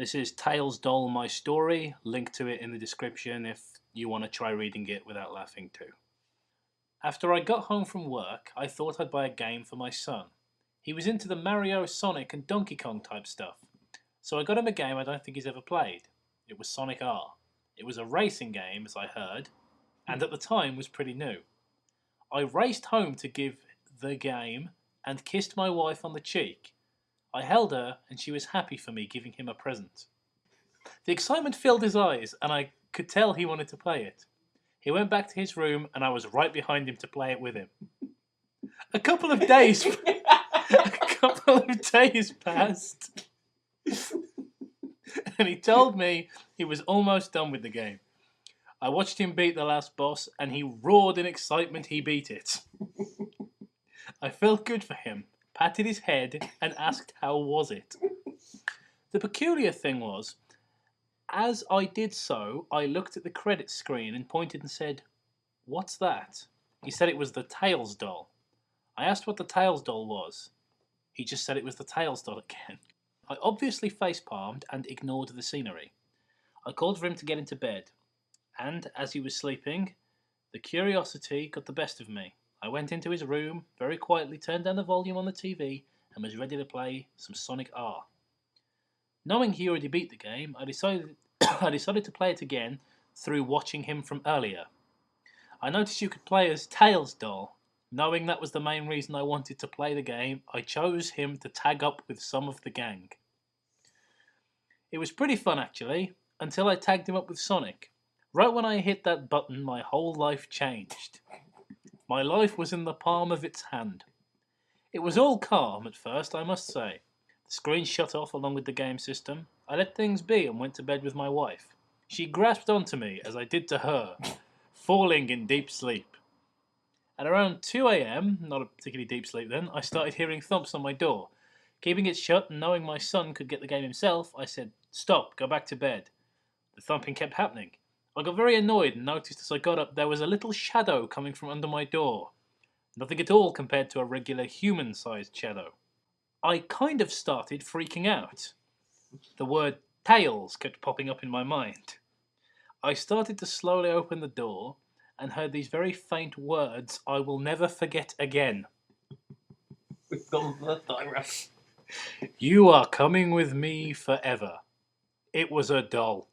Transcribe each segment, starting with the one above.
This is Tails Doll My Story, link to it in the description if you want to try reading it without laughing too. After I got home from work, I thought I'd buy a game for my son. He was into the Mario, Sonic and Donkey Kong type stuff. So I got him a game I don't think he's ever played. It was Sonic R. It was a racing game, as I heard, and at the time was pretty new. I raced home to give the game and kissed my wife on the cheek. I held her and she was happy for me giving him a present. The excitement filled his eyes and I could tell he wanted to play it. He went back to his room and I was right behind him to play it with him. A couple of days passed and he told me he was almost done with the game. I watched him beat the last boss and he roared in excitement he beat it. I felt good for him, patted his head and asked how was it. The peculiar thing was, as I did so, I looked at the credit screen and pointed and said, "What's that?" He said it was the Tails doll. I asked what the Tails doll was. He just said it was the Tails doll again. I obviously face-palmed and ignored the scenery. I called for him to get into bed, and as he was sleeping, the curiosity got the best of me. I went into his room, very quietly turned down the volume on the TV, and was ready to play some Sonic R. Knowing he already beat the game, I decided to play it again through watching him from earlier. I noticed you could play as Tails doll. Knowing that was the main reason I wanted to play the game, I chose him to tag up with some of the gang. It was pretty fun actually, until I tagged him up with Sonic. Right when I hit that button, my whole life changed. My life was in the palm of its hand. It was all calm at first, I must say. The screen shut off along with the game system. I let things be and went to bed with my wife. She grasped onto me as I did to her, falling in deep sleep. At around 2 AM, not a particularly deep sleep then, I started hearing thumps on my door. Keeping it shut and knowing my son could get the game himself, I said, "Stop, go back to bed." The thumping kept happening. I got very annoyed and noticed as I got up there was a little shadow coming from under my door. Nothing at all compared to a regular human-sized shadow. I kind of started freaking out. The word Tails kept popping up in my mind. I started to slowly open the door and heard these very faint words I will never forget again. We've gone for the direct. "You are coming with me forever." It was a doll.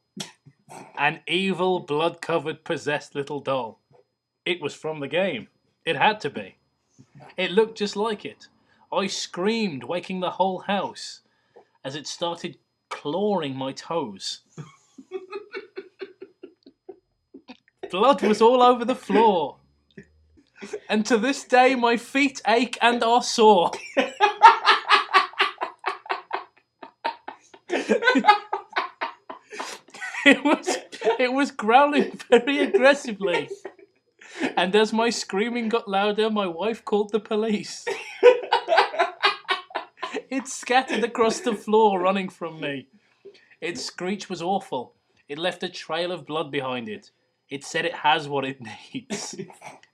An evil, blood-covered, possessed little doll. It was from the game. It had to be. It looked just like it. I screamed, waking the whole house, as it started clawing my toes. Blood was all over the floor. And to this day, my feet ache and are sore. It was growling very aggressively. And as my screaming got louder, my wife called the police. It scattered across the floor, running from me. Its screech was awful. It left a trail of blood behind it. It said it has what it needs,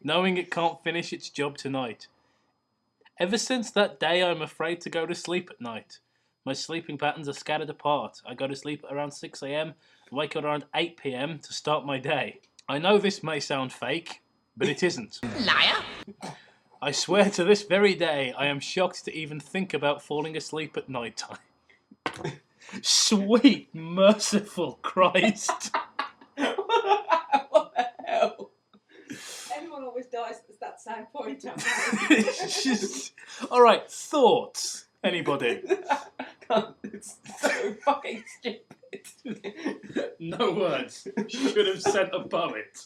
knowing it can't finish its job tonight. Ever since that day, I'm afraid to go to sleep at night. My sleeping patterns are scattered apart. I go to sleep at around 6 AM and wake up around 8 PM to start my day. I know this may sound fake, but it isn't. Liar! I swear to this very day, I am shocked to even think about falling asleep at night time. Sweet, merciful Christ. What the hell? Everyone always dies at that same point. It's just... Alright, thoughts? Anybody? It's so fucking stupid. No words. Should have sent a poet.